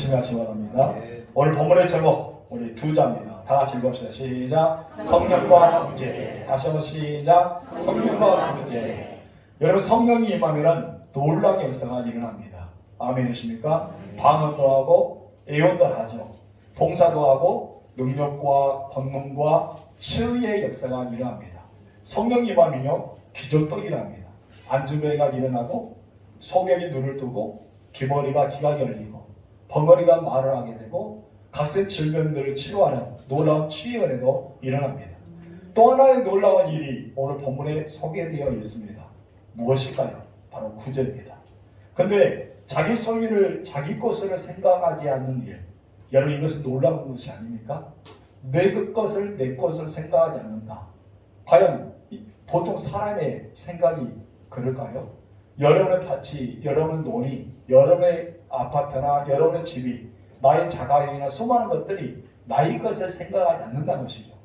열심히 하시기 바랍니다. 오늘 본문의 제목 우리 두 자입니다. 다 같이 읽읍시다. 시작. 성령과 구제. 다시 한번 시작. 성령과 구제. 여러분, 성령이 임하면 놀라운 역사가 일어납니다. 아멘이십니까? 방언도 하고 예언도 하죠. 봉사도 하고 능력과 권능과 치유의 역사가 일어납니다. 성령이 임하면요 기적도 일어납니다. 안주병이가 일어나고 소경이 눈을 뜨고 기머리가 귀가 열리고 벙어리가 말을 하게 되고 각색 질병들을 치료하는 놀라운 치유 은혜도 일어납니다. 또 하나의 놀라운 일이 오늘 본문에 소개되어 있습니다. 무엇일까요? 바로 구제입니다. 근데 자기 소유를 자기 것을 생각하지 않는 일, 여러분 이것은 놀라운 것이 아닙니까? 내 것을 내 것을 생각하지 않는다. 과연 보통 사람의 생각이 그럴까요? 여러분의 밭이, 여러분의 논이, 여러분의 아파트나 여러분의 집이, 나의 자가용이나 수많은 것들이 나의 것을 생각하지 않는다는 것이죠.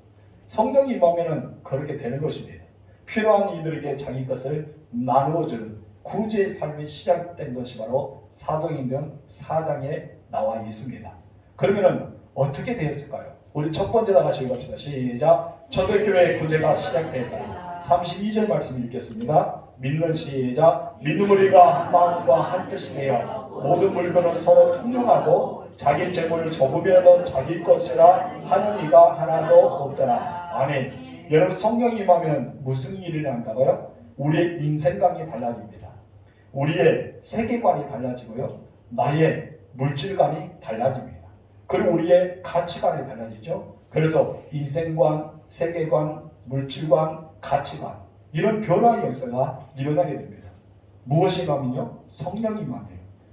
성령이 임하면 그렇게 되는 것입니다. 필요한 이들에게 자기 것을 나누어주는 구제의 삶이 시작된 것이 바로 사도행전 4장에 나와 있습니다. 그러면 어떻게 되었을까요? 우리 첫 번째 다 같이 읽읍시다. 시작. 초대교회 구제가 시작되었다. 32절 말씀 읽겠습니다. 믿는 시작. 믿는 우리가 한 마음과 한 뜻이 되어 모든 물건을 서로 통용하고 자기 재물을 조금이라도 자기 것이라 하는 이가 하나도 없더라. 아멘. 여러분, 성령이 임하면 무슨 일이 난다고요? 우리의 인생관이 달라집니다. 우리의 세계관이 달라지고요. 나의 물질관이 달라집니다. 그리고 우리의 가치관이 달라지죠. 그래서 인생관, 세계관, 물질관, 가치관 이런 변화의 역사가 일어나게 됩니다. 무엇이 임하면요? 성령이 임하면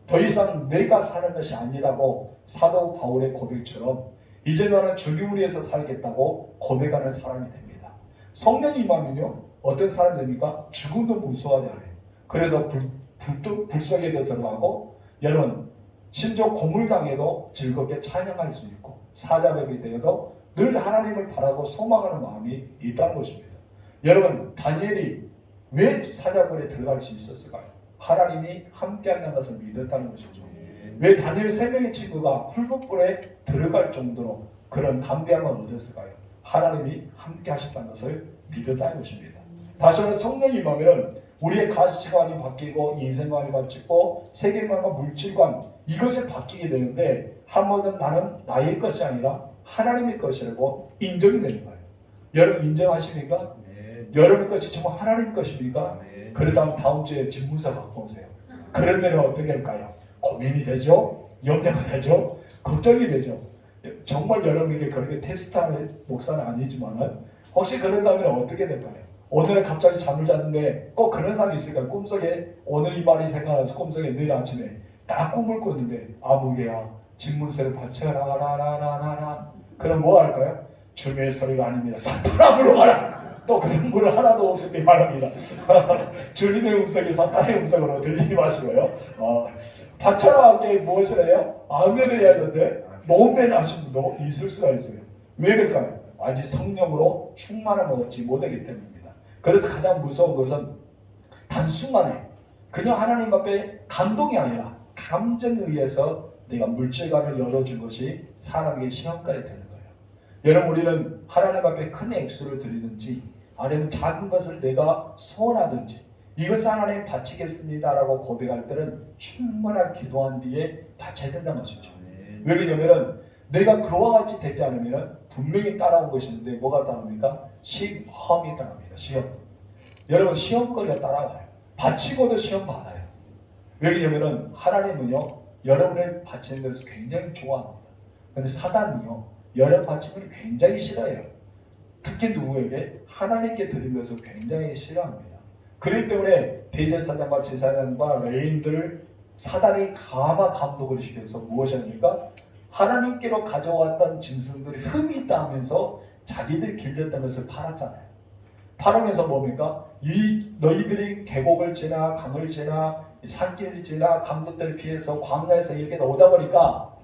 더 이상 내가 사는 것이 아니라고 사도 바울의 고백처럼 이제 너는 주님을 위해서 살겠다고 고백하는 사람이 됩니다. 성령이 임하면요 어떤 사람이 됩니까? 죽음도 무서워하지 않아요. 그래서 불 속에도 들어가고 여러분 심지어 고물당해도 즐겁게 찬양할 수 있고 사자벽이 되어도 늘 하나님을 바라고 소망하는 마음이 있다는 것입니다. 여러분, 다니엘이 왜 사자굴에 들어갈 수 있었을까요? 하나님이 함께하는 것을 믿었다는 것이죠. 왜 다니엘 3명의 친구가 풀무불에 들어갈 정도로 그런 담대함을 얻었을까요? 하나님이 함께 하셨다는 것을 믿었다는 것입니다. 다시 한번 성령이 임하면 우리의 가치관이 바뀌고 인생관이 바뀌고 세계관과 물질관 이것이 바뀌게 되는데 한 번은 나는 나의 것이 아니라 하나님의 것이라고 인정이 되는 거예요. 여러분 인정하십니까? 네. 여러분 것이 정말 하나님 것입니까? 네. 그러다면 다음 주에 집문서 갖고 오세요. 그러면 어떻게 할까요? 고민이 되죠? 염려가 되죠? 걱정이 되죠? 정말 여러분에게 그렇게 테스트하는 목사는 아니지만 혹시 그런다면 어떻게 될까요? 오늘은 갑자기 잠을 잤는데 꼭 그런 사람이 있을까요? 꿈속에 오늘 이 말이 생각나서 꿈속에 내일 아침에 딱 꿈을 꿨는데 아무개야 집문서를 바쳐라 라라라라라 그럼 뭐 할까요? 주님의 소리가 아닙니다. 사탄아 물러가라. 또 그런 물 하나도 없으길 바랍니다. 주님의 음성이 사탄의 음성으로 들리지 마시고요. 바쳐라 할 때 무엇을 해요? 아멘을 해야 되는데 노멘 하신 분도 있을 수가 있어요. 왜 그럴까요? 아직 성령으로 충만함을 얻지 못하기 때문입니다. 그래서 가장 무서운 것은 단순간에 그냥 하나님 앞에 감동이 아니라 감정에 의해서 내가 물질관을 열어준 것이 사람에게 시험거리 되는 거예요. 여러분, 우리는 하나님 앞에 큰 액수를 드리든지 아니면 작은 것을 내가 소원하든지 이것을 하나님 바치겠습니다라고 고백할 때는 충분한 기도한 뒤에 바쳐야 된다는 것이죠. 왜 그러냐면 내가 그와 같이 되지 않으면 분명히 따라온 것이 있는데 뭐가 따라옵니까? 시험이 따라옵니다. 시험. 여러분 시험거리가 따라와요. 바치고도 시험 받아요. 왜 그러냐면 하나님은요 여러분을 바치는 것을 굉장히 좋아합니다. 그런데 사단이요 여러분 바치는 걸 굉장히 싫어해요. 특히 누구에게? 하나님께 드린 것을 굉장히 싫어합니다. 그렇기 때문에 대제사장과 제사장과 레인들을 사단이 가마 감독을 시켜서 무엇이 합니까? 하나님께로 가져왔던 짐승들이 흠이 있다 하면서 자기들 길렸던 것을 팔았잖아요. 팔으면서 뭡니까? 너희들이 계곡을 지나 강을 지나 산길을 지나 강도들을 피해서 광야에서 이렇게 오다 보니까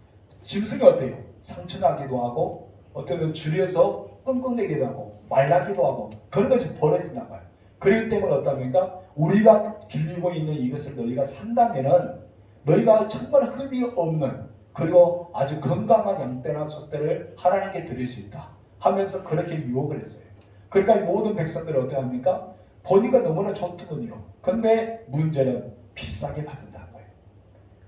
짐승이 어때요? 상처나기도 하고 어쩌면 줄여서 끙끙대기도 하고 말라기도 하고 그런 것이 벌어진단 말이에요. 그렇기 때문에 어떻습니까? 우리가 길리고 있는 이것을 너희가 산다면은 너희가 정말 흠이 없는 그리고 아주 건강한 양떼나 소떼를 하나님께 드릴 수 있다 하면서 그렇게 유혹을 했어요. 그러니까 모든 백성들이 어떻게 합니까? 보니까 너무나 좋더군요. 근데 문제는 비싸게 받는다는 거예요.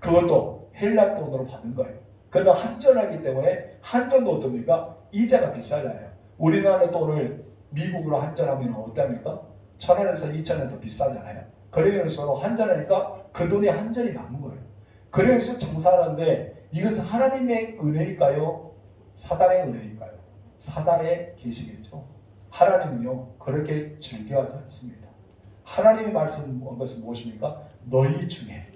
그것도 헬라 돈으로 받은 거예요. 그러나 한전하기 때문에 한전도 어떻습니까? 이자가 비싸잖아요. 우리나라 돈을 미국으로 한전하면 어떻습니까? 1,000원에서 2,000원 더 비싸잖아요. 그래서 한전하니까 그 돈이 한전이 남은 거예요. 그래서 장사하는데 이것은 하나님의 은혜일까요? 사단의 은혜일까요? 사단에 계시겠죠. 하나님은요 그렇게 즐겨하지 않습니다. 하나님의 말씀한 것은 무엇입니까? 너희 중에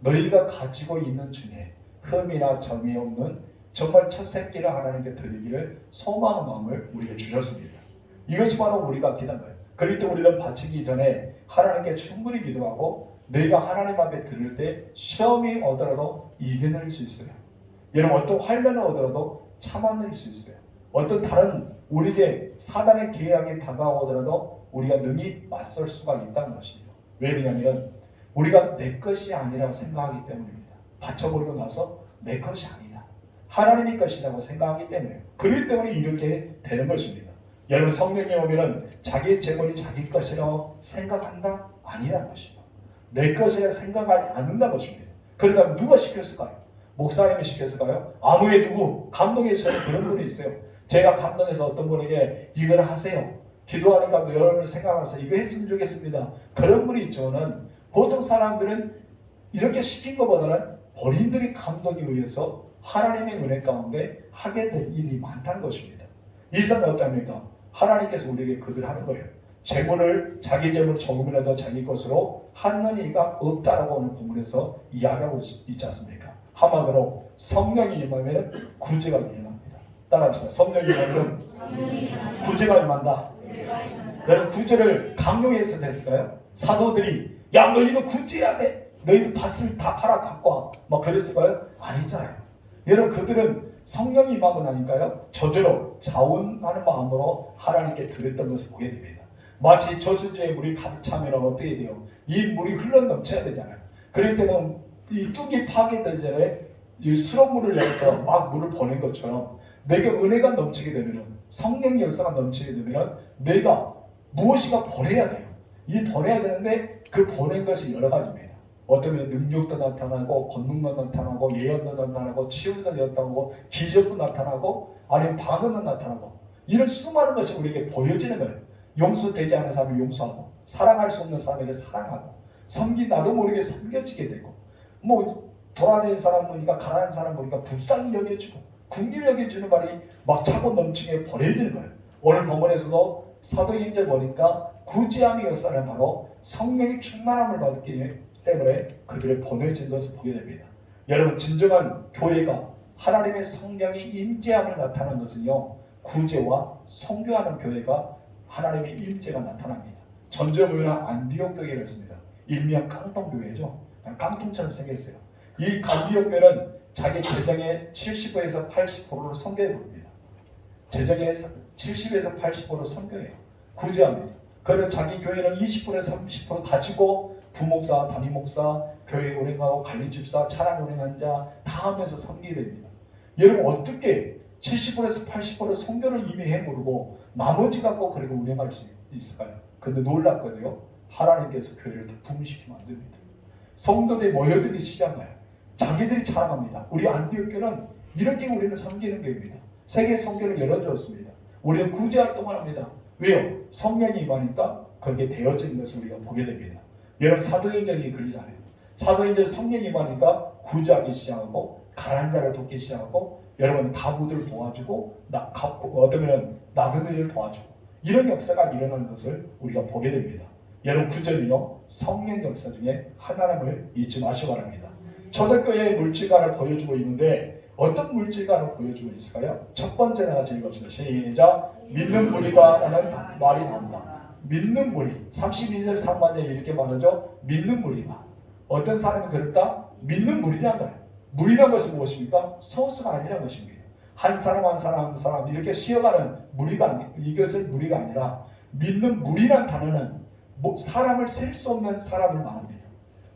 너희가 가지고 있는 중에 흠이나 점이 없는 정말 첫 새끼를 하나님께 드리기를 소망하는 마음을 우리에게 주셨습니다. 이것이 바로 우리가 기도한 거예요. 그럴 때 우리는 바치기 전에 하나님께 충분히 기도하고 너희가 하나님 앞에 들을 때 시험이 오더라도 이겨낼 수 있어요. 여러분 어떤 환난을 오더라도 참아낼 수 있어요. 어떤 다른 우리에게 사단의 계약이 다가오더라도 우리가 능히 맞설 수가 있다는 것이에요. 왜 그러냐면 우리가 내 것이 아니라고 생각하기 때문입니다. 바쳐버리고 나서 내 것이 아니다. 하나님의 것이라고 생각하기 때문에 그렇기 때문에 이렇게 되는 것입니다. 여러분 성령에 오면은 자기의 재물이 자기 것이라고 생각한다? 아니라는 것이죠. 내 것이라 생각하지 않는다는 것입니다. 그러다 누가 시켰을까요? 목사님이 시켰을까요? 아무의 누구 감동해서 그런 분이 있어요. 제가 감동해서 어떤 분에게 이걸 하세요. 기도하니까 여러분을 생각하면서 이거 했으면 좋겠습니다. 그런 분이 있죠는 보통 사람들은 이렇게 시킨 것보다는 본인들이 감동에 의해서 하나님의 은혜 가운데 하게 될 일이 많다는 것입니다. 이 사람은 어떻습니까? 하나님께서 우리에게 그들 하는 거예요. 재물을 자기 재물 조금이라도 자기 것으로 하는 이가 없다라고 오늘 본문에서 이야기하고 있지 않습니까? 한마디로 성령이 임하면 구제가 일어납니다. 따라합시다. 성령이 임하면 구제가 임한다. 여러분 구제를 강요해서 됐을까요? 사도들이 야 너희도 구제해야 돼. 너희도 밭을 다 팔아 갖고 와. 막 그랬을까요? 아니잖아요. 여러분 그들은 성령이 임하고 나니까요 저절로 자원하는 마음으로 하나님께 드렸던 것을 보게 됩니다. 마치 저수지에 물이 가득 차면 어떻게 돼요? 이 물이 흘러 넘쳐야 되잖아요. 그럴 때는 이 뚝이 파괴되기 전에 이 수돗물을 내서 막 물을 보낸 것처럼 내게 은혜가 넘치게 되면 성령의 역사가 넘치게 되면 내가 무엇인가 보내야 돼요. 이 보내야 되는데 그 보낸 것이 여러 가지입니다. 어쩌면 능력도 나타나고 권능도 나타나고 예언도 나타나고 치유도 나타나고 기적도 나타나고 아니면 방언도 나타나고 이런 수많은 것이 우리에게 보여지는 거예요. 용서되지 않은 사람을 용서하고 사랑할 수 없는 사람에게 사랑하고 나도 모르게 섬겨지게 되고 뭐 돌아다니는 사람 보니까 가난한 사람 보니까 불쌍히 여겨지고 긍휼히 여겨지는 말이 막 차고 넘치게 보내지는 거예요. 오늘 본문에서도 사도행전 보니까 구제함의 역사는 바로 성령의 충만함을 받기 때문에 그들을 보내진 것을 보게 됩니다. 여러분 진정한 교회가 하나님의 성령의 임재함을 나타내는 것은요 구제와 선교하는 교회가 하나님의 임재가 나타납니다. 전주에 보면 안디옥 교회가 있습니다. 일명 깡통교회죠. 깡통처럼 생겼어요. 이 안디옥 교회는 자기 재정의 70에서 80%를 선교에 부릅니다. 재정의 70에서 80% 선교해요. 구제합니다. 그러면 자기 교회는 20%에서 30% 가지고 부목사, 담임목사, 교회 운행하고 관리집사, 차량 운행한 자 다 하면서 섬기게 됩니다. 여러분 어떻게 70%에서 80% 선교를 이미 해모르고 나머지 갖고 그렇게 운행할 수 있을까요? 근데 놀랍거든요. 하나님께서 교회를 다 부흥시키면 안 됩니다. 성도들이 모여들기 시작해요. 자기들이 자랑합니다. 우리 안디옥 교회는 이렇게 우리는 섬기는 교회입니다. 세계 선교를 열어주었습니다. 우리는 구제 활동을 합니다. 왜요? 성령이 임하니까 그게 되어진 것을 우리가 보게 됩니다. 여러분 사도행전이 그러잖아요. 사도행전 성령이 임하니까 구제하기 시작하고 가난한 자를 돕기 시작하고 여러분 가부들을 도와주고 어쩌면 나그네를 도와주고 이런 역사가 일어나는 것을 우리가 보게 됩니다. 여러분 구절은요 성령 역사 중에 하나님을 잊지 마시기 바랍니다. 초대교회의 물질관을 보여주고 있는데 어떤 물질관을 보여주고 있을까요? 첫 번째 나같이 읽읍시다. 시작. 믿는 무리가 라는 말이 나온다. 믿는 무리 32절 상반절에 이렇게 말하죠. 믿는 무리가 어떤 사람이 그랬다? 믿는 무리란 거예요. 무리란 것은 무엇입니까? 소수가 아니란 것입니다. 한 사람 한 사람 한 사람 이렇게 쉬어가는 무리가 이것은 무리가 아니라 믿는 무리란 단어는 사람을 셀 수 없는 사람을 말합니다.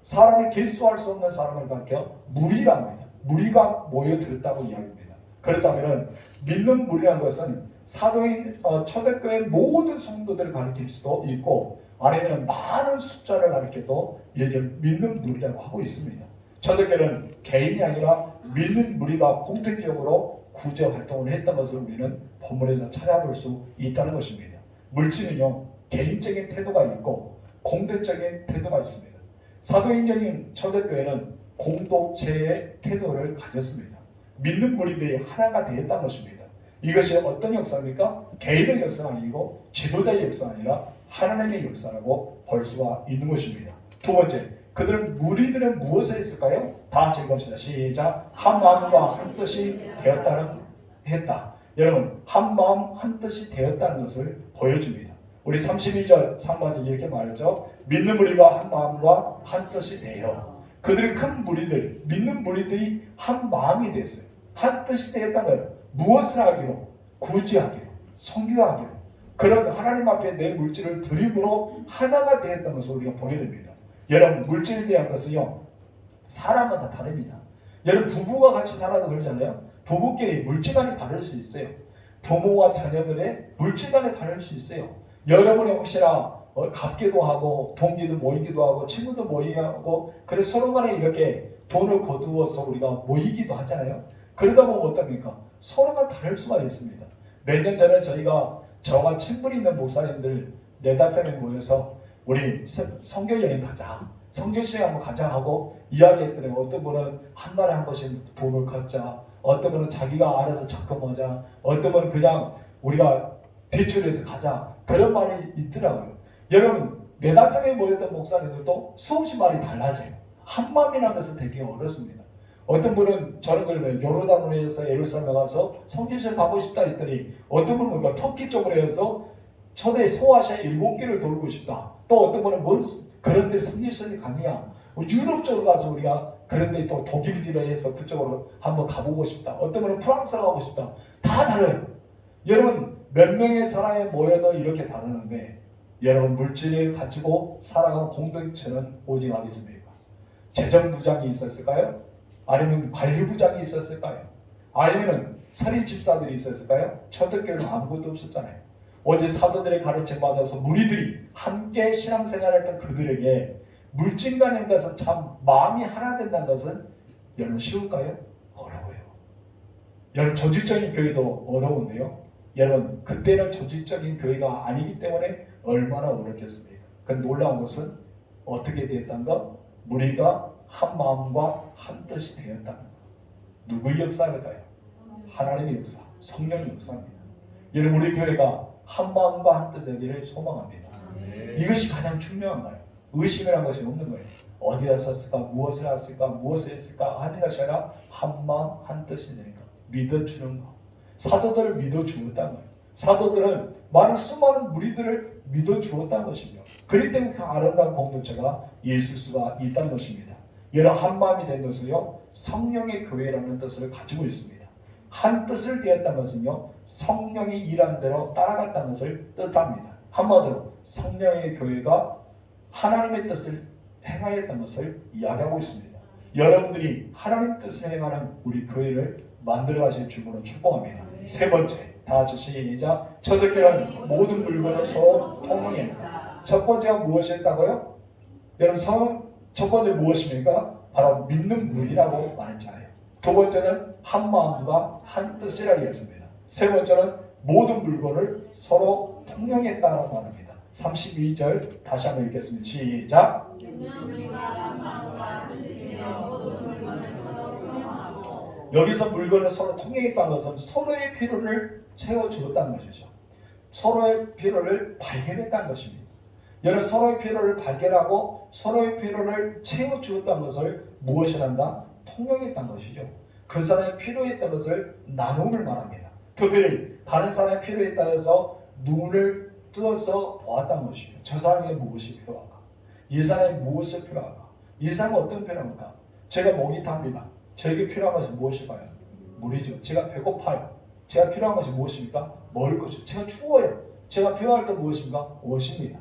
사람을 개수할 수 없는 사람을 가리켜 무리랍니다. 무리가 모여들었다고 이야기합니다. 그렇다면 믿는 무리라는 것은 사도인 초대교회 모든 성도들을 가리킬 수도 있고 아니면 많은 숫자를 가리켜도 이게 믿는 무리라고 하고 있습니다. 초대교회는 개인이 아니라 믿는 무리가 공통적으로 구제 활동을 했던 것을 우리는 본문에서 찾아볼 수 있다는 것입니다. 물질은요, 개인적인 태도가 있고 공동적인 태도가 있습니다. 사도인적인 초대교회는 공동체의 태도를 가졌습니다. 믿는 무리들이 하나가 되었다는 것입니다. 이것이 어떤 역사입니까? 개인의 역사가 아니고 지도자의 역사가 아니라 하나님의 역사라고 볼 수가 있는 것입니다. 두 번째, 그들은 무리들은 무엇을 했을까요? 다 같이 읽읍시다. 시작. 한 마음과 한 뜻이 했다. 여러분, 한 마음 한 뜻이 되었다는 것을 보여줍니다. 우리 32절 상반절이 이렇게 말했죠. 믿는 무리가 한 마음과 한 뜻이 되어. 그들이 큰 무리들, 믿는 무리들이 한 마음이 됐어요. 한 뜻이 되었다는 거예요. 무엇을 하기로? 구제하기로, 선교하기로. 그런 하나님 앞에 내 물질을 드림으로 하나가 되었다는 것을 우리가 보게 됩니다. 여러분, 물질에 대한 것은요, 사람마다 다릅니다. 여러분, 부부가 같이 살아도 그러잖아요. 부부끼리 물질관이 다를 수 있어요. 부모와 자녀들의 물질관이 다를 수 있어요. 여러분이 혹시나 갚기도 하고 동기도 모이기도 하고 친구도 모이고 그래서 서로 간에 이렇게 돈을 거두어서 우리가 모이기도 하잖아요. 그러다 보면 어떻습니까? 서로가 다를 수가 있습니다. 몇 년 전에 저와 친분이 있는 목사님들 4-5명이 모여서 우리 선교 여행 가자, 성교시행 한번 가자 하고 이야기했더니 어떤 분은 한 달에 한 번씩 돈을 걷자, 어떤 분은 자기가 알아서 적금하자, 어떤 분은 그냥 우리가 대출해서 가자, 그런 말이 있더라고요. 여러분, 4-5명이 모였던 목사님들도 수없이 말이 달라져요. 한마음이라는 것은 되게 어렵습니다. 어떤 분은 저는 그러면 요르단으로 예루살렘에 가서 성교시에 가고 싶다 했더니 어떤 분은 뭔가 터키 쪽으로 해서 초대 소아시아 7개를 돌고 싶다. 또 어떤 분은 뭔 그런 데 성교시에 가냐. 유럽 쪽으로 가서 우리가 그런 데 또 독일이라 해서 그쪽으로 한번 가보고 싶다. 어떤 분은 프랑스로 가고 싶다. 다 달라요. 여러분, 몇 명의 사람이 모여도 이렇게 다르는데 여러분, 물질을 가지고 살아가는 공동체는 오직 어디 있습니까? 재정부장이 있었을까요? 아니면 관리부장이 있었을까요? 아니면 서리 집사들이 있었을까요? 초대교회는 아무것도 없었잖아요. 어제 사도들의 가르침 받아서 무리들이 함께 신앙생활을 했던 그들에게 물질간에 가서 참 마음이 하나 된다는 것은 여러분 쉬울까요? 어려워요. 여러분, 조직적인 교회도 어려운데요. 여러분, 그때는 조직적인 교회가 아니기 때문에 얼마나 어렵겠습니까? 그 놀라운 것은 어떻게 되었다는 것? 무리가 한 마음과 한 뜻이 되었다는 것. 누구의 역사일까요? 하나님의 역사, 성령의 역사입니다. 여러분, 우리 교회가 한 마음과 한 뜻이기를 소망합니다. 이것이 가장 중요한 거예요. 의심이라는 것이 없는 거예요. 어디다 썼을까, 무엇을 했을까, 무엇을 했을까 하는 것이 아니라 한 마음 한 뜻이 되니까 믿어주는 거. 사도들을 믿어주었다는 거예요. 사도들은 수많은 무리들을 믿어주었다는 것이죠. 그렇기 때문에 그 아름다운 공동체가 있을 수가 있다는 것입니다. 여러분, 한 마음이 된 것은요, 성령의 교회라는 뜻을 가지고 있습니다. 한 뜻을 되었다는 것은요, 성령이 일한 대로 따라갔다는 것을 뜻합니다. 한마디로 성령의 교회가 하나님의 뜻을 행하였다는 것을 이야기하고 있습니다. 여러분들이 하나님 뜻을 행하는 우리 교회를 만들어 가실 주님으로 축복합니다. 세 번째, 다 같이 시작. 초대교회는 모든 물건을 서로 통용했다. 첫 번째가 무엇이었다고요? 여러분, 첫 번째 무엇입니까? 바로 믿는 무리라고 말했잖아요. 두 번째는 한 마음과 한 뜻이라고 했습니다. 세 번째는 모든 물건을 서로 통용했다고 말합니다. 32절 다시 한번 읽겠습니다. 시작. 여기서 물건을 서로 통용했다는 것은 서로의 필요를 채워주었다는 것이죠. 서로의 필요를 발견했다는 것입니다. 여러분, 서로의 필요를 발견하고 서로의 필요를 채워주었다는 것을 무엇을 한다? 통용했다는 것이죠. 그 사람의 필요했던 것을 나눔을 말합니다. 특별히 다른 사람의 필요했다 해서 눈을 뜨어서 보았다는 것이죠. 저 사람에게 무엇이 필요할까? 이 사람이 무엇이 필요할까? 이 사람은 어떤 필요합니까? 제가 목이 탑니다. 저에게 필요한 것이 무엇일까요? 물이죠. 제가 배고파요. 제가 필요한 것이 무엇입니까? 먹을 것이죠. 제가 추워요. 제가 필요할 것 무엇입니까? 옷입니다.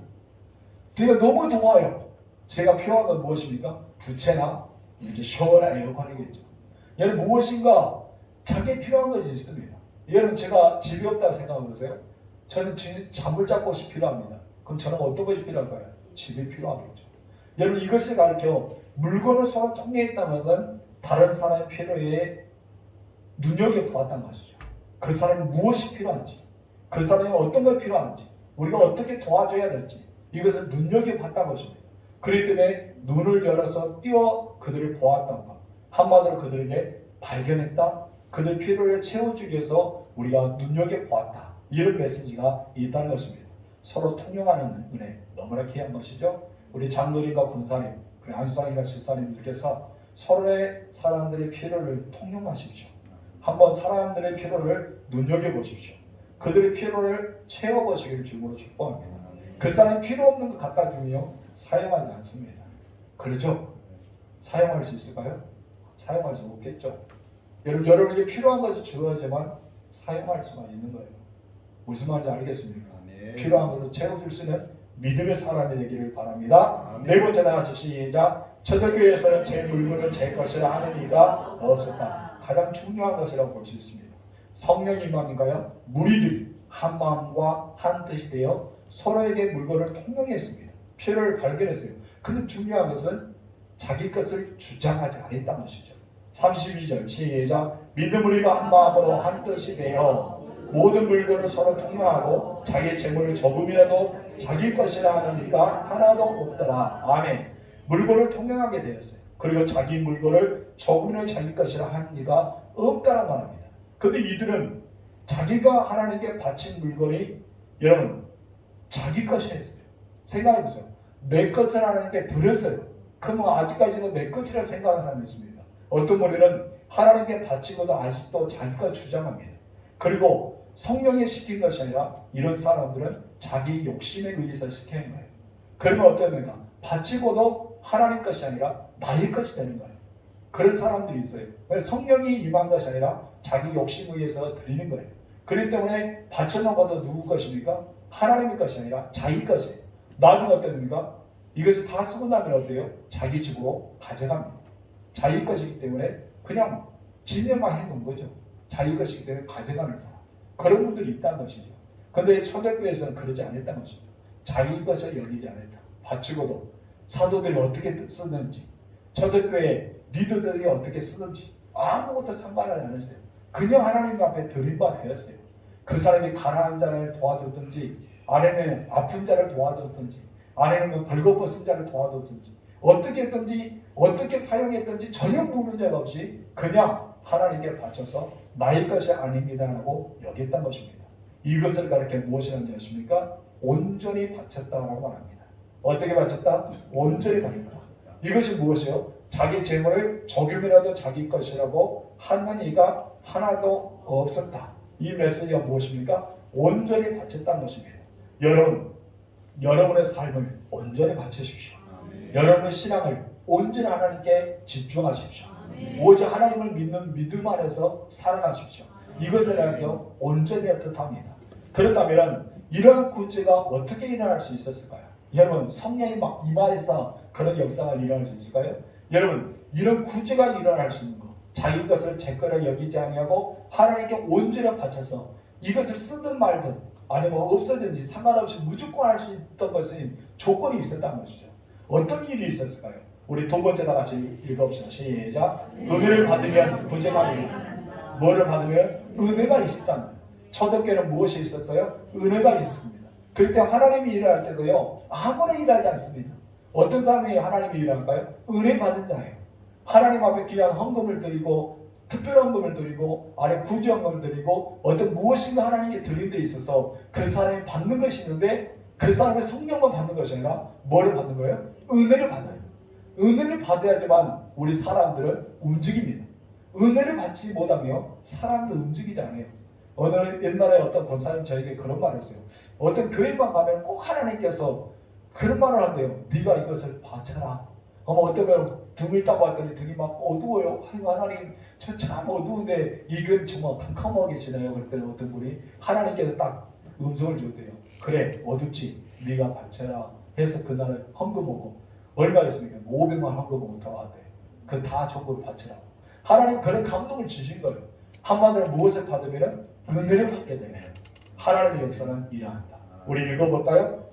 제가 너무 더워요. 제가 필요한 건 무엇입니까? 부채나 이렇게 시원한 에어컨이겠죠. 여러분 무엇인가 자기에 필요한 것이 있습니다. 여러분 제가 집이 없다고 생각해 보세요. 저는 잠을 잘 곳이 필요합니다. 그럼 저는 어떤 것이 필요할까요? 집이 필요하겠죠. 여러분 이것을 가르쳐 물건을 서로 통해했다는 것은 다른 사람의 필요에 눈여겨보았다는 것이죠. 그 사람이 무엇이 필요한지, 그 사람이 어떤 걸 필요한지, 우리가 어떻게 도와줘야 될지 이것을 눈여겨봤다는 것입니다. 그렇기 때문에 눈을 열어서 띄워 그들을 보았다는 것. 한마디로 그들에게 발견했다. 그들 필요를 채워주기 위해서 우리가 눈여겨보았다. 이런 메시지가 있다는 것입니다. 서로 통용하는 은혜 너무나 귀한 것이죠. 우리 장로님과 권사님, 그리고 안수사님과 집사님들께서 서로의 사람들의 필요를 통용하십시오. 한번 사람들의 필요를 눈여겨보십시오. 그들의 필요를 채워보시기를 주님으로 축복합니다. 그 사람이 필요 없는 것 갖다 주면 사용하지 않습니다. 그렇죠? 사용할 수 있을까요? 사용할 수 없겠죠. 여러분에게 필요한 것이 주어지만 사용할 수가 있는 거예요. 무슨 말인지 알겠습니까? 네. 필요한 것을 채워줄 수 있는 믿음의 사람이 되기를 바랍니다. 네 번째 다 같이 시작. 초대교회에서는 제 물건은 제 것이라 하는 이가 없었다. 가장 중요한 것이라고 볼 수 있습니다. 성령 임함인가요? 무리들이 한 마음과 한 뜻이 되어 서로에게 물건을 통용했습니다. 필요를 발견했어요. 근데 중요한 것은 자기 것을 주장하지 않았다는 것이죠. 32절 시작. 믿음 우리가 한 마음으로 한 뜻이 되어 모든 물건을 서로 통용하고 자기의 재물을 조금이라도 자기 것이라 하는 이가 하나도 없더라. 아멘. 물건을 통용하게 되었어요. 그리고 자기 물건을 조금이라도 자기 것이라 하는 이가 없다라고 말합니다. 근데 이들은 자기가 하나님께 바친 물건이 여러분 자기 것이었어요. 생각해보세요. 내 것을 하나님께 드렸어요. 그러면 아직까지도 내 것이라 생각하는 사람이 있습니다. 어떤 분들은 하나님께 바치고도 아직도 자기가 주장합니다. 그리고 성령이 시킨 것이 아니라 이런 사람들은 자기 욕심에 의해서 시키는 거예요. 그러면 어떻습니까? 바치고도 하나님 것이 아니라 나의 것이 되는 거예요. 그런 사람들이 있어요. 성령이 임한 것이 아니라 자기 욕심에 의해서 드리는 거예요. 그렇기 때문에 바쳐놓은 것도 누구 것입니까? 하나님의 것이 아니라 자기 것이에요. 나중에 어떻습니까? 이것을 다 쓰고 나면 어때요? 자기 집으로 가져갑니다. 자기 것이기 때문에 그냥 진행만 해놓은 거죠. 자기 것이기 때문에 가져가는 사람. 그런 분들이 있다는 것이죠. 그런데 초대교회에서는 그러지 않았다는 것이죠. 자기 것을 여기지 않았다. 바치고도 사도들이 어떻게 쓰는지, 초대교회 리더들이 어떻게 쓰는지 아무것도 상관을 안 했어요. 그냥 하나님 앞에 드린 바 되었어요. 그 사람이 가난한 자를 도와줬든지, 아니면 아픈 자를 도와줬든지, 아니면 벌거벗은 자를 도와줬든지, 어떻게 했든지, 어떻게 사용했든지 전혀 문제가 없이 그냥 하나님께 바쳐서 나의 것이 아닙니다 라고 여겼던 것입니다. 이것을 가르쳐 무엇이라는 것입니까? 온전히 바쳤다라고 말합니다. 어떻게 바쳤다? 온전히 바쳤다. 이것이 무엇이요? 자기 재물을 조금이라도 자기 것이라고 하는 이가 하나도 없었다. 이 메시지가 무엇입니까? 온전히 바쳤다는 것입니다. 여러분의 삶을 온전히 바치십시오. 여러분의 신앙을 온전히 하나님께 집중하십시오. 오직 하나님을 믿는 믿음 안에서 살아가십시오. 이것을 알고 온전히 뜻합니다. 그렇다면 이런 구제가 어떻게 일어날 수 있었을까요? 여러분 성령이 막 임하여서 그런 역사가 일어날 수 있을까요? 여러분 이런 구제가 일어날 수 있는 것, 자기 것을 제 거라 여기지 아니하고 하나님께 온전히 바쳐서 이것을 쓰든 말든 아니면 없어든지 상관없이 무조건 할 수 있던 것은 조건이 있었다는 것이죠. 어떤 일이 있었을까요? 우리 두 번째 다 같이 읽어봅시다. 시작. 은혜를 받으면 구제가 되고 뭐를 받으면 은혜가 있었다는 거예요. 초대교회는 무엇이 있었어요? 은혜가 있었습니다. 그럴 때 하나님이 일할 때도요 아무나 일하지 않습니다. 어떤 사람이 하나님이 일할까요? 은혜 받은 자예요. 하나님 앞에 귀한 헌금을 드리고 특별 헌금을 드리고 아니 구제 헌금을 드리고 어떤 무엇인가 하나님께 드린 데 있어서 그 사람이 받는 것이 있는데 그 사람의 성령만 받는 것이 아니라 뭐를 받는 거예요? 은혜를 받아요. 은혜를 받아야지만 우리 사람들은 움직입니다. 은혜를 받지 못하며 사람도 움직이지 않아요. 오늘 옛날에 어떤 권사님 저에게 그런 말을 했어요. 어떤 교회만 가면 꼭 하나님께서 그런 말을 한대요. 네가 이것을 바쳐라. 어떤 분 등을 따고 왔더니 등이 막 어두워요. 아이고 하나님 저 참 어두운데 이건 정말 캄캄하게 지나요. 그랬더니 어떤 분이 하나님께서 딱 음성을 줬대요. 그래 어둡지 네가 바쳐라 해서 그날을 헌금하고 얼마였습니까? 500만 헌금하고 더 왔대. 그 다 전부를 바치라고. 하나님 그런 감동을 주신 거예요. 한마디로 무엇을 받으면 은혜를 받게 되면 하나님의 역사는 일어난다. 우리 읽어볼까요?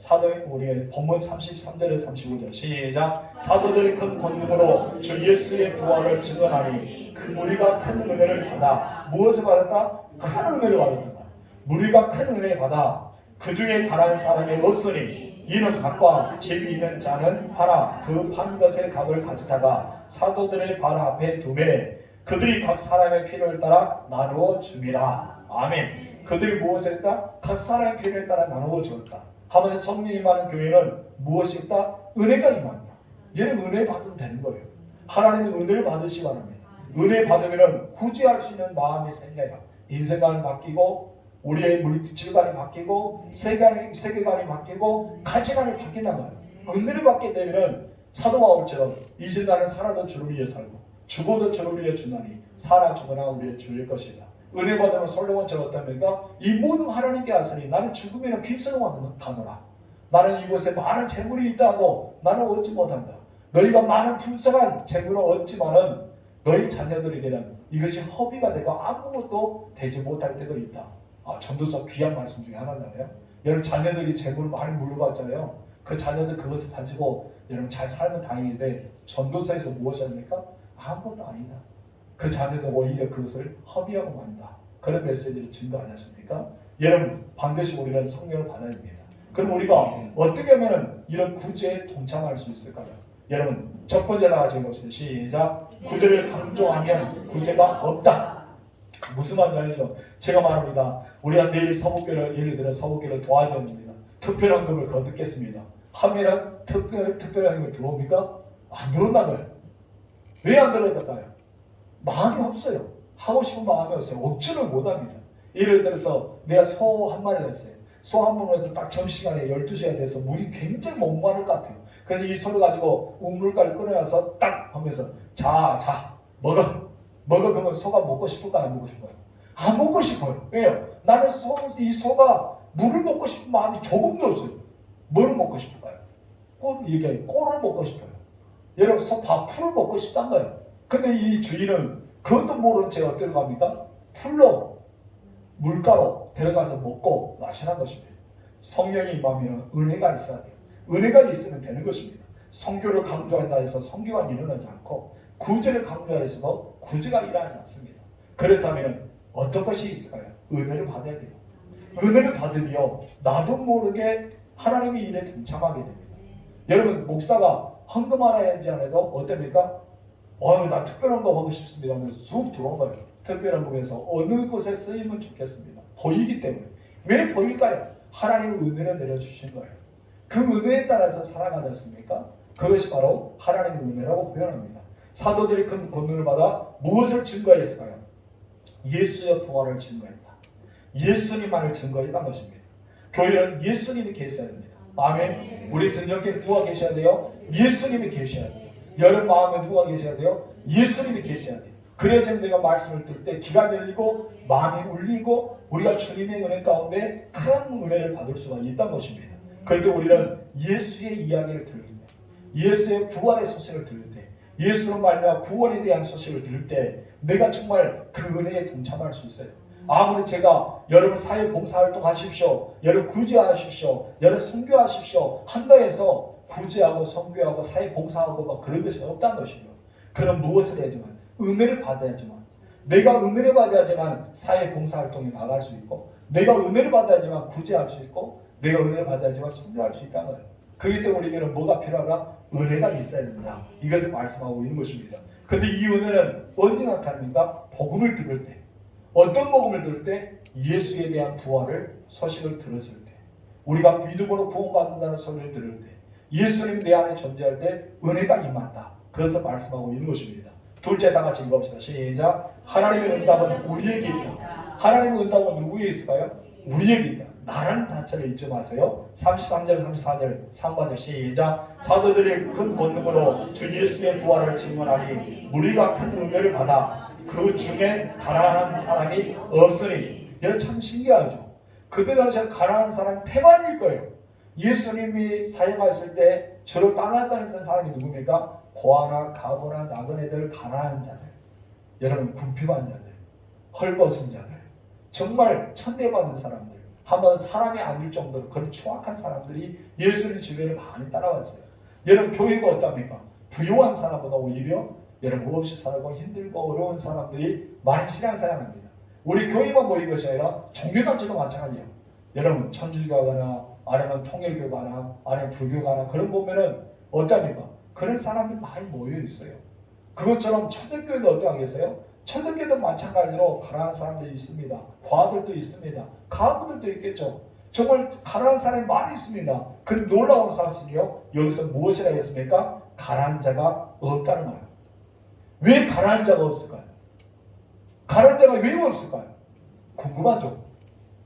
우리 본문 33절에서 35절 시작. 사도들이 큰 권능으로 주 예수의 부활을 증언하니 그 무리가 큰 은혜를 받아 무엇을 받았다? 큰 은혜를 받았다. 무리가 큰 은혜를 받아 그 중에 가난한 사람이 없으니 이는 각과 집 있는 자는 하나 그 판 것의 값을 가져다가 사도들의 발 앞에 두매 그들이 각 사람의 필요를 따라 나누어 줌이라. 아멘. 그들이 무엇을 했다? 각 사람의 필요를 따라 나누어 주었다. 하면서 성령이 임하는 교회는 무엇이 있다? 은혜가 임한다. 얘는 은혜 받으면 되는 거예요. 하나님의 은혜를 받으시기 바랍니다. 은혜 받으면 구제할 수 있는 마음이 생겨요. 인생관이 바뀌고 우리의 물질관이 바뀌고 세계관이 바뀌고 가치관이 바뀐단 말이에요. 은혜를 받게 되면 사도 바울처럼 이제 나는 살아도 주를 위해 살고 죽어도 주를 위해 주나니 살아 죽으나 우리의 주일 것이다. 은혜 받으면 솔로몬처럼 어떻습니까? 이 모든 하나님께 하시니 나는 죽으면 빈손으로 가노라. 나는 이곳에 많은 재물이 있다고 나는 얻지 못한다. 너희가 많은 풍성한 재물을 얻지만은 너희 자녀들에게는 이것이 허비가 되고 아무것도 되지 못할 때도 있다. 전도서 귀한 말씀 중에 하나잖아요. 여러분 자녀들이 재물을 많이 물려받잖아요. 그 자녀들 그것을 가지고 여러분 잘 살면 다행인데 전도서에서 무엇이 합니까? 아무것도 아니다. 그 자녀들 오히려 그것을 허비하고 만다. 그런 메시지를 증거하지 않습니까? 여러분 반드시 우리는 성령을 받아야 됩니다. 그럼 우리가 어떻게 하면 이런 구제에 동참할 수 있을까요? 여러분 첫 번째 다 같이 읽어봅시다. 시작. 구제를 강조하면 구제가 없다. 무슨 말인지 알죠? 제가 말합니다. 우리가 내일 서북교를 예를 들어 서북교를 도와줍니다. 특별헌금을 거두겠습니다. 하면은 특별헌금이 들어옵니까? 안 들어온다는 거예요. 왜 안 들어올까요? 마음이 없어요. 하고 싶은 마음이 없어요. 억지를 못합니다. 예를 들어서 내가 소 한 마리를 했어요. 소 한 마리를 해서 딱 점심시간에 12시가 돼서 물이 굉장히 목마를 것 같아요. 그래서 이 소를 가지고 우물가를 꺼내서 딱 하면서 자 먹어 그러면 소가 먹고 싶을까요? 안 먹고 싶어요? 안 먹고 싶어요. 왜요? 나는 이 소가 물을 먹고 싶은 마음이 조금도 없어요. 뭘 먹고 싶을까요? 꼴을 먹고 싶어요. 여러분 소 풀을 먹고 싶단 거예요. 근데 이 주인은 그것도 모르는 채 어디로 갑니까? 풀로 물가로 데려가서 먹고 마시는 것입니다. 성령이 임하면 은혜가 있어야 돼요. 은혜가 있으면 되는 것입니다. 성교를 강조한다 해서 성교가 일어나지 않고 구제를 강조해서도 구제가 일어나지 않습니다. 그렇다면 어떤 것이 있을까요? 은혜를 받아야 돼요. 은혜를 받으며 나도 모르게 하나님의 일에 동참하게 됩니다. 여러분 목사가 헌금하라 하지 않아도 어떻습니까? 나 특별한 거 하고 싶습니다 하면서 쑥 들어온 거예요. 특별한 거에서 어느 곳에 쓰이면 좋겠습니다. 보이기 때문에. 왜 보일까요? 하나님의 은혜를 내려주신 거예요. 그 은혜에 따라서 살아가지 않습니까? 그것이 바로 하나님의 은혜라고 표현합니다. 사도들이 큰 권능을 받아 무엇을 증거했을까요? 예수의 부활을 증거했다. 예수님만을 증거했다는 것입니다. 교회는 예수님이 계셔야 됩니다. 아멘. 우리 등적에 누가 계셔야 돼요? 예수님이 계셔야 돼요. 여러분 마음에 누가 계셔야 돼요? 예수님이 계셔야 돼요. 그래야지 내가 말씀을 들을 때 귀가 열리고 마음이 울리고 우리가 주님의 은혜 가운데 큰 은혜를 받을 수가 있다는 것입니다. 그럴 때 우리는 예수의 이야기를 들을 때, 예수의 부활의 소식을 들을 때, 예수로 말미암아 구원에 대한 소식을 들을 때 내가 정말 그 은혜에 동참할 수 있어요. 아무리 제가 여러분 사회 봉사활동 하십시오, 여러분 구제하십시오, 여러분 선교하십시오 한다 해서 구제하고 선교하고 사회 봉사하고 막 그런 것이 없다는 것이죠. 그럼 무엇을 해야지만 은혜를 받아야지만 내가 은혜를 받아야지만 사회 봉사활동에 나갈 수 있고 내가 은혜를 받아야지만 구제할 수 있고 내가 은혜를 받아야지만 선교할 수 있다는 거예요. 그렇기 때문에 우리에게는 뭐가 필요하다? 은혜가 있어야 된다. 이것을 말씀하고 있는 것입니다. 그런데 이 은혜는 언제 나타납니까? 복음을 들을 때. 어떤 복음을 들을 때? 예수에 대한 부활을 소식을 들었을 때, 우리가 믿음으로 구원받는다는 소리를 들을 때, 예수님 내 안에 존재할 때 은혜가 임한다. 그것을 말씀하고 있는 것입니다. 둘째 다 같이 읽어봅시다. 시작. 하나님의 응답은 우리에게 있다. 하나님의 응답은 누구에게 있을까요? 우리에게 있다. 나라는 자체를 잊지 마세요. 33절 34절 상반절 시작. 사도들이 큰 권능으로 주 예수의 부활을 증언하니 무리가 큰 은혜를 받아 그 중에 가난한 사람이 없으니. 여러분 참 신기하죠. 그때 당시에 가난한 사람이 태반일 거예요. 예수님이 사역하실 때 주로 따라다니는 사람이 누굽니까? 고아나 가보나 나그네들 가난한 자들. 여러분 궁핍한 자들, 헐벗은 자들, 정말 천대받은 사람들, 한번 사람이 아닐 정도로 그런 추악한 사람들이 예수님 주변에 많이 따라왔어요. 여러분 교회가 어떻습니까? 부유한 사람보다 오히려 여러분 없이 살고 힘들고 어려운 사람들이 많이 신앙생활합니다. 우리 교회만 모인 것이 아니라 종교단체도 마찬가지예요. 여러분 천주교가나 아니면 통일교가나 아니면 불교가나 그런 보면은 어떻습니까? 그런 사람들이 많이 모여 있어요. 그것처럼 초대교회도 어떠하겠어요? 초대교회도 마찬가지로 가난한 사람들이 있습니다. 과들도 있습니다. 가부들도 있겠죠. 정말 가난한 사람이 많이 있습니다. 그 놀라운 사실이요. 여기서 무엇이라 했습니까? 가난한 자가 없다는 거예요. 왜 가난한 자가 없을까요? 가난한 자가 왜 없을까요? 궁금하죠?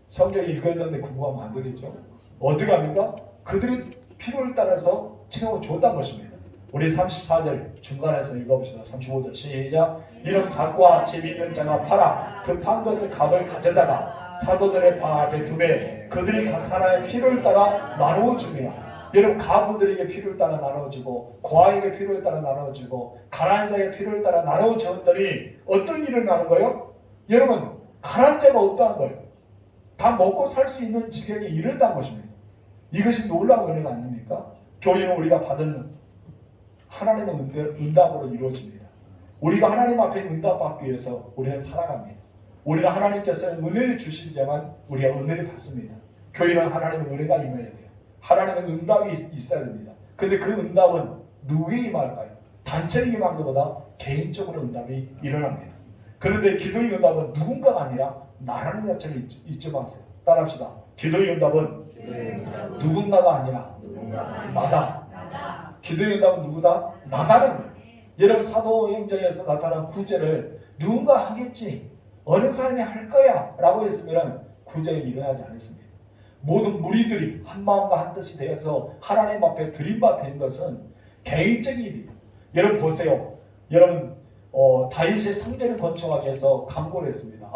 성경 읽었는데 궁금하면 안 되겠죠? 어떻게 합니까? 그들의 필요를 따라서 채워줬다는 것입니다. 우리 34절 중간에서 읽어봅시다. 35절 시작. 이런 밭과 집 있는 자가 팔아 그 판 것의 값을 가져다가 사도들의 방 앞에 두매 그들이 각 사람의 필요를 따라 나누어 줍니다. 여러분 가부들에게 필요를 따라 나눠주고 고아에게 필요를 따라 나눠주고 가난한 자에게 필요를 따라 나눠주었더니 어떤 일을 나눈 거예요? 여러분 가난한 자가 없다는 거예요. 다 먹고 살 수 있는 지경에 이르다는 것입니다. 이것이 놀라운 은혜가 아닙니까? 교회는 우리가 받은 하나님의 응답으로 이루어집니다. 우리가 하나님 앞에 응답받기 위해서 우리는 살아갑니다. 우리는 하나님께서는 은혜를 주시지만 우리가 은혜를 받습니다. 교회는 하나님의 은혜가 임해야 돼요. 하나님의 응답이 있어야 됩니다. 근데 그 응답은 누구에게 임할까요? 단체에 임한 것보다 개인적으로 응답이 일어납니다. 그런데 기도의 응답은 누군가가 아니라 나라는 자체를 잊지 마세요. 따라합시다. 기도의 응답은 누군가가 아니라 나다. 기도의 응답은 누구다? 나다는 거예요. 여러분 사도행전에서 나타난 구제를 누군가 하겠지, 어느 사람이 할 거야 라고 했으면 구제가 일어나지 않았습니다. 모든 무리들이 한마음과 한뜻이 되어서 하나님 앞에 드림받은 것은 개인적인 일이에요. 여러분 보세요. 여러분 다윗의 성전을 건축하기 위해서 간구를 했습니다.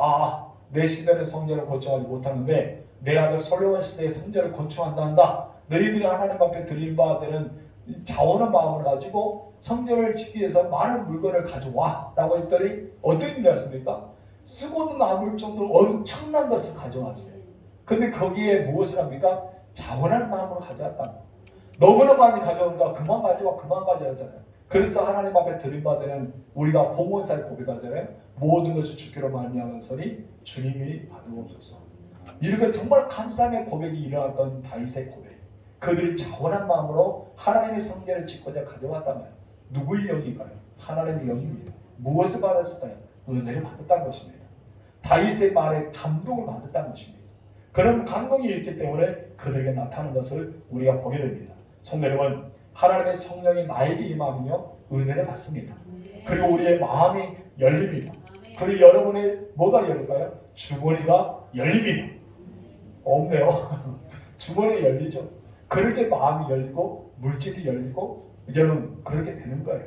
내 시대는 성전을 건축하지 못하는데 내 아들 솔로몬 시대의 성전을 건축한다 한다. 너희들이 하나님 앞에 드림받는 자원한 마음을 가지고 성전을 짓기 위해서 많은 물건을 가져와 라고 했더니 어떤 일을 했습니까? 쓰고도 남을 정도로 엄청난 것을 가져왔어요. 근데 거기에 무엇을 합니까? 자원한 마음으로 가져왔다. 너무나 많이 가져오니까 그만 가져왔잖아요. 그래서 하나님 앞에 드림받는 우리가 봉헌사에 고백하잖아요. 모든 것이 주께로 말미암았으니 주님이 받으옵소서. 이렇게 정말 감사의 고백이 일어났던 다윗의 고백. 그들이 자원한 마음으로 하나님의 성전을 짓고자 가져왔다면 누구의 영일까요? 하나님의 영입니다. 무엇을 받았을까요? 은혜를 받았다는 것입니다. 다윗의 말에 감동을 받았다는 것입니다. 그런 감동이 있기 때문에 그들에게 나타나는 것을 우리가 보게 됩니다. 성도 여러분, 하나님의 성령이 나에게 임하며 은혜를 받습니다. 그리고 우리의 마음이 열립니다. 그리고 여러분의 뭐가 열릴까요? 주머니가 열립니다. 없네요. 주머니가 열리죠. 그럴 때 마음이 열리고 물질이 열리고 여러분 그렇게 되는 거예요.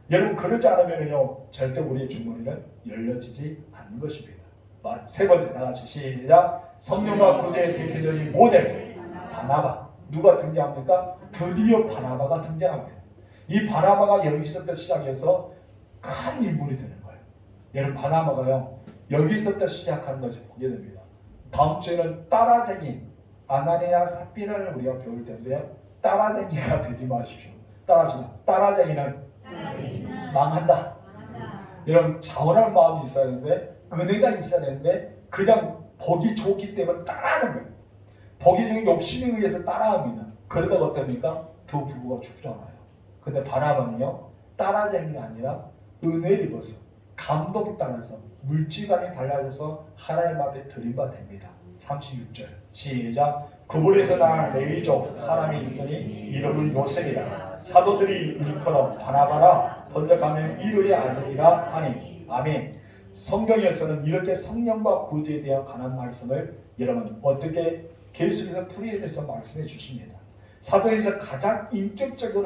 여러분 그러지 않으면요 절대 우리의 주머니는 열려지지 않는 것입니다. 세 번째 다같이 시작. 성령과 구제의 대표적인 모델 바나바. 누가 등장합니까? 드디어 바나바가 등장합니다. 이 바나바가 여기서부터 시작해서 큰 인물이 되는 거예요. 여러분 바나바가요 여기서부터 시작하는 것을 보게 됩니다. 다음 주에는 따라쟁이 아나니아 삽비라를 우리가 배울 텐데요. 따라쟁이가 되지 마십시오. 따라합시다. 따라쟁이는 망한다. 이런 자원할 마음이 있어야 되는데 은혜가 있어야 되는데 그냥 보기 좋기 때문에 따라하는 거예요. 보기 중에 욕심에 의해서 따라합니다. 그러다가 어떻습니까? 두 부부가 죽잖아요. 근데 바나바는요 따라쟁이가 아니라 은혜를 입어서 감동을 따라서 물질감이 달라져서 하나님 앞에 드림바 됩니다. 36절 시작. 그분에서 날 레위족 사람이 있으니 이름은 요셉이라. 사도들이 일컬어 바나바라 번역하면 이름이 아니라 하니. 아멘. 성경에서는 이렇게 성령과 구주에 대한 관한 말씀을 여러분 어떻게 계속해서 풀이에 대해서 말씀해 주십니다. 사도에서 가장 인격적인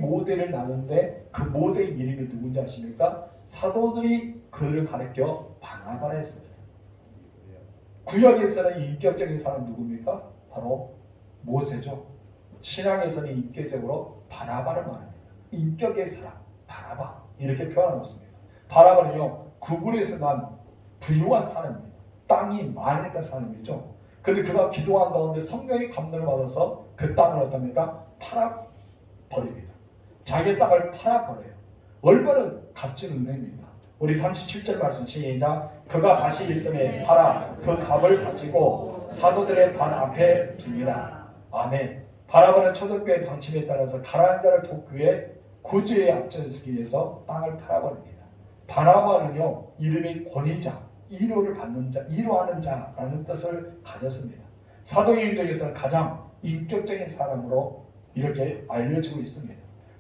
모델을 나누는데 그 모델의 이름이 누군지 아십니까? 사도들이 그를 가르쳐 바나바라 했습니다. 구약에서는 인격적인 사람 누굽니까? 바로 모세죠. 신앙에서는 인격적으로 바나바를 말합니다. 인격의 사람, 바나바 이렇게 표현하고 있습니다. 바라바는요 구불에서 난 부유한 사람입니다. 땅이 많았던 사람이죠. 근데 그가 기도한 가운데 성령의 감동을 받아서 그 땅을 어떻습니까? 팔아버립니다. 자기의 땅을 팔아버려요. 얼마나 값진 은혜입니다. 우리 37절 말씀 시작. 그가 밭이 있음에 팔아 그 값을 가지고 사도들의 발 앞에 둡니다. 아멘. 바라바는 초대교회 방침에 따라서 가난한 자를 돕기 위해 구제에 앞장서기 위해서 땅을 팔아버립니다. 바나바는요 이름이 권위자, 위로를 받는 자, 위로하는 자라는 뜻을 가졌습니다. 사도의 인적에서는 가장 인격적인 사람으로 이렇게 알려지고 있습니다.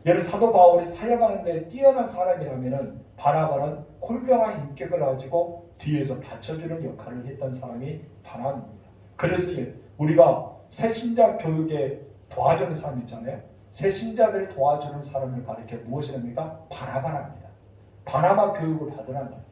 예를 사도 바울이 사역하는 데 뛰어난 사람이라면 바나바는 훌륭한 인격을 가지고 뒤에서 받쳐주는 역할을 했던 사람이 바나바입니다. 그래서 우리가 새신자 교육에 도와주는 사람 있잖아요. 새신자들을 도와주는 사람을 가리켜 무엇이랍니까? 바나바랍니다. 바나바 교육을 받으라는 거예요.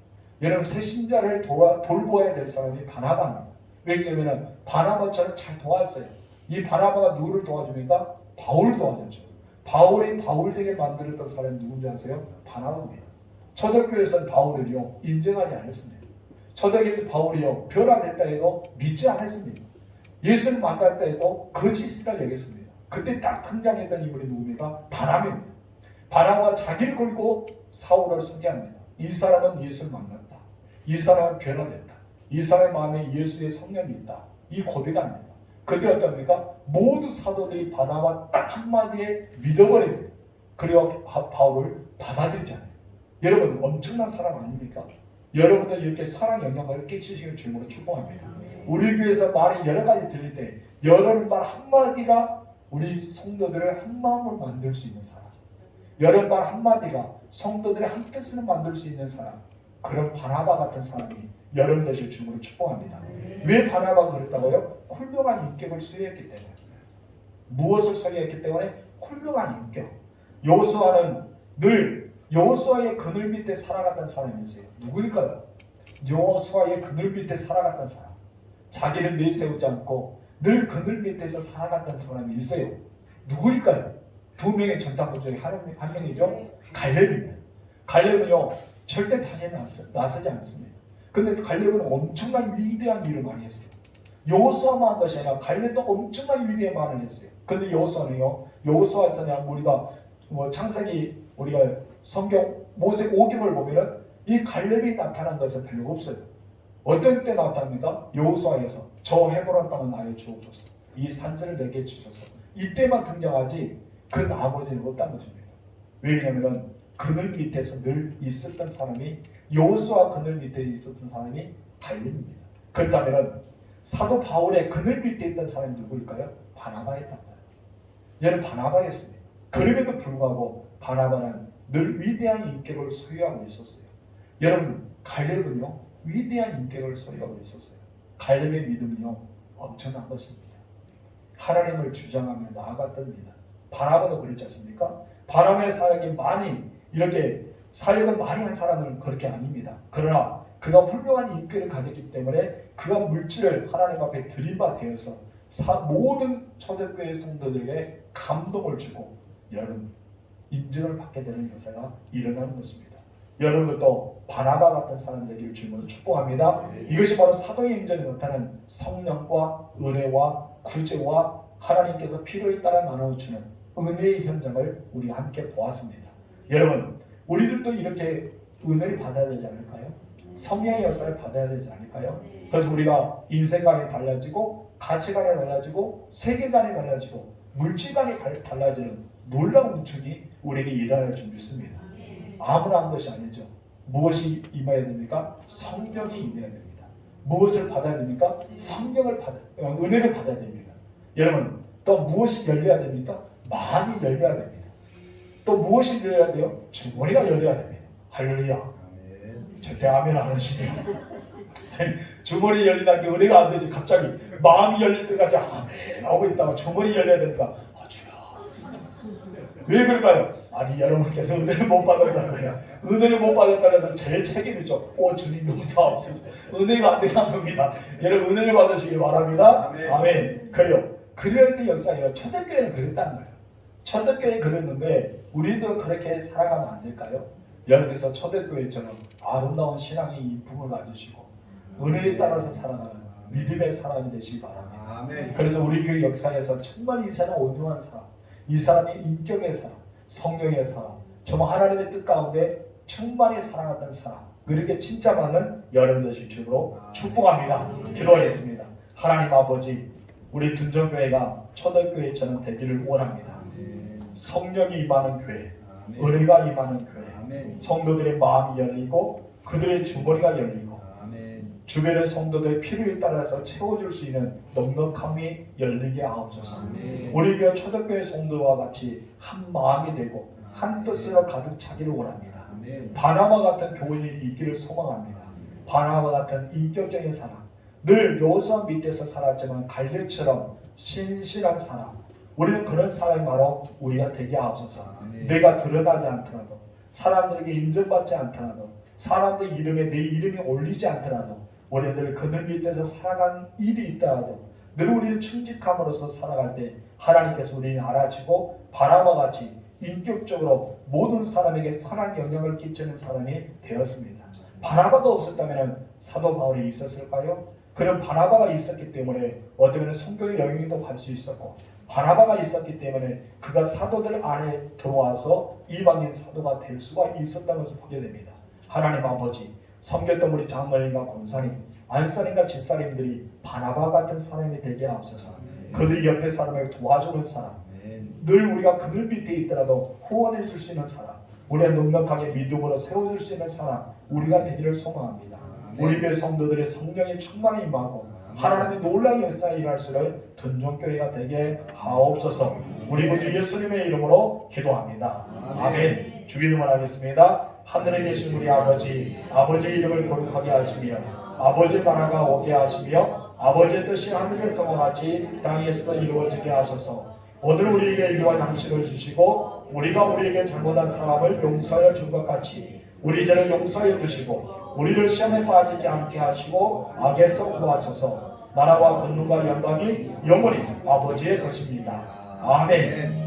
여러분 새신자를 돌보아야 될 사람이 바나바입니다. 왜냐하면 바나바처럼 잘 도와줘요. 이 바나바가 누구를 도와줍니까? 바울을 도와줬죠. 바울이 바울 되게 만들었던 사람이 누군지 아세요? 바나바입니다. 초대교회에서는 바울을요 인정하지 않았습니다. 초대교회에서 바울이요 변화됐다 해도 믿지 않았습니다. 예수를 만났다 해도 거짓이라 여겼습니다. 그때 딱 등장했던 인물이 누굽니까? 바나바입니다. 바나바가 자기를 걸고 사울을 소개합니다. 이 사람은 예수를 만났다. 이 사람은 변화됐다. 이 사람의 마음에 예수의 성령이 있다. 이 고백합니다. 그때 어떻습니까? 모두 사도들이 바나바 딱 한마디에 믿어버립니다. 그리고 바울을 받아들이잖아요. 여러분 엄청난 사람 아닙니까? 여러분들 이렇게 사랑 영향을 끼치시는 주님으로 축복합니다. 우리 교회에서 말이 여러 가지 들릴 때 여러분 말 한마디가 우리 성도들을 한 마음으로 만들 수 있는 사람, 여러분 말 한마디가 성도들의 한 뜻으로 만들 수 있는 사람, 그런 바나바 같은 사람이 여러분 되실 주님으로 축복합니다. 왜 바나바가 그랬다고요? 훌륭한 인격을 소유했기 때문에. 무엇을 소유했기 때문에? 훌륭한 인격. 여호수아는 늘 여호수아의 그늘 밑에 살아갔던 사람이었어요. 누구일까요? 여호수아의 그늘 밑에 살아갔던 사람. 자기를 내세우지 않고 늘 그늘 밑에서 살아갔던 사람이 있어요. 누구일까요? 두 명의 전당포 중에 한 명이죠. 갈렙입니다. 갈렙은요 절대 다시 나서지 않습니다. 근데 갈렙은 엄청난 위대한 일을 많이 했어요. 여호수아만 한 것이 아니라 갈렙도 엄청난 위대한 말을 했어요. 근데 여호수아는요, 여호수아에서는 우리가 창세기 우리가 성경 모세 5경을 보면은 이 갈렙이 나타난 것은 별로 없어요. 어떤 때 나타납니까? 여호수아에서 저 헤브론 땅은 나의 주옵소서, 이 산지를 내게 주소서, 이때만 등장하지 그 나머지는 없다는 것입니다. 왜냐하면 그늘 밑에서 늘 있었던 사람이, 여호수아 그늘 밑에 있었던 사람이 갈렙입니다. 그렇다면 사도 바울의 그늘 밑에 있던 사람이 누구일까요? 바나바였단 말이에요. 얘는 바나바였습니다. 그럼에도 불구하고 바나바는 늘 위대한 인격을 소유하고 있었어요. 여러분 갈렙은요 위대한 인격을 소유하고 있었어요. 갈렙의 믿음이요 엄청난 것입니다. 하나님을 주장하며 나아갔던 믿음. 바나바도 그렇지 않습니까? 바나바의 사역이 많이 이렇게 사역을 많이 한 사람은 그렇게 아닙니다. 그러나 그가 훌륭한 인격을 가졌기 때문에 그가 물질을 하나님 앞에 드린 바 되어서 모든 초대교회 성도들에게 감동을 주고 여러분 인정을 받게 되는 역사가 일어나는 것입니다. 여러분들도 바나바 같은 사람 되기를 주님으로 축복합니다. 이것이 바로 사도의 인전에 나타나는 성령과 은혜와 구제와 하나님께서 필요에 따라 나눠주는 은혜의 현장을 우리가 함께 보았습니다. 여러분 우리들도 이렇게 은혜를 받아야 되지 않을까요? 성령의 역사를 받아야 되지 않을까요? 그래서 우리가 인생관이 달라지고 가치관이 달라지고 세계관이 달라지고 물질관이 달라지는 놀라운 우측이 우리에게 일어날 줄 믿습니다. 아무나 한 것이 아니죠. 무엇이 임해야 됩니까? 성령이 임해야 됩니다. 무엇을 받아야 됩니까? 은혜를 받아야 됩니다. 여러분 또 무엇이 열려야 됩니까? 마음이 열려야 됩니다. 또 무엇이 열려야 돼요? 주머니가 열려야 됩니다. 할렐루야. 절대 아멘 안 하시네요. 주머니 열리다는 게 은혜가 안 되지. 갑자기 마음이 열릴 때까지 아멘 하고 있다가 주머니 열려야 되니까 주야. 왜 그럴까요? 아니 여러분께서 은혜를 못 받았다고요. 은혜를 못 받았다고 해서 제일 책임이죠. 주님 용서하옵소서. 은혜가 안 되는 겁니다. 여러분 은혜를 받으시길 바랍니다. 아멘. 그래요. 그럴 때 역사예요. 초대교회는 그랬다는 거예요. 초대교회는 그랬는데 우리도 그렇게 살아가면 안 될까요? 여러분께서 초대교회처럼 아름다운 신앙의 인품을 가지시고 은혜에 따라서 살아가는 믿음의 사람이 되시기 바랍니다. 아멘. 그래서 우리 교회 역사에서 정말 이 사람 온유한 사람, 이 사람이 인격의 사람, 성령의 사람, 정말 하나님의 뜻 가운데 충만히 살아갔던 사람, 그렇게 칭찬받는 여러분 되실 줄로 축복합니다. 기도하겠습니다. 하나님 아버지, 우리 둔전교회가 초대교회처럼 되기를 원합니다. 성령이 임하는 교회, 은혜가 임하는 교회, 성도들의 마음이 열리고 그들의 주머니가 열리고 주변의 성도들의 필요에 따라서 채워줄 수 있는 넉넉함이 열리게 하옵소서. 우리 교회 초대교회 성도와 같이 한 마음이 되고 한 뜻으로 가득 차기를 원합니다. 바나바 같은 교인이 있기를 소망합니다. 바나바 같은 인격적인 사람, 늘 여호수아 밑에서 살았지만 갈렙처럼 신실한 사람, 우리는 그런 사람이 바로 우리가 되게 하옵소서. 내가 드러나지 않더라도, 사람들에게 인정받지 않더라도, 사람들 이름에 내 이름이 올리지 않더라도, 우리들 그들 밑에서 살아간 일이 있더라도 늘 우리는 충직함으로써 살아갈 때 하나님께서 우리를 알아주고 바나바 같이 인격적으로 모든 사람에게 선한 영향을 끼치는 사람이 되었습니다. 바나바가 없었다면 사도 바울이 있었을까요? 그런 바나바가 있었기 때문에 어쩌면 선교의 영향도 받을 수 있었고, 바나바가 있었기 때문에 그가 사도들 안에 들어와서 이방인 사도가 될 수가 있었다는 것을 보게 됩니다. 하나님 아버지, 섬겼던 우리 장로님과 권사님, 안사님과 집사님들이 바나바 같은 사람이 되게 하옵소서. 그들 옆에 사람을 도와주는 사람, 늘 우리가 그들 밑에 있더라도 후원해 줄 수 있는 사람, 우리가 넉넉하게 믿음으로 세워줄 수 있는 사람, 우리가 되기를 소망합니다. 우리 교회 성도들의 성령의 충만이 임하고 하나님의 놀라운 역사에 일할 수 있는 둔전교회가 되게 하옵소서. 우리 구주 예수님의 이름으로 기도합니다. 아멘. 주기도문 하겠습니다. 하늘에 계신 우리 아버지, 아버지의 이름을 거룩하게 하시며 아버지의 나라가 오게 하시며 아버지의 뜻이 하늘에서 같이 땅에서도 이루어지게 하소서. 오늘 우리에게 일용할 양식을 주시고 우리가 우리에게 잘못한 사람을 용서하여 준 것 같이 우리 죄를 용서하여 주시고 우리를 시험에 빠지지 않게 하시고 악에서 구하소서. 나라와 권능과 영광이 영원히 아버지의 것입니다. 아멘.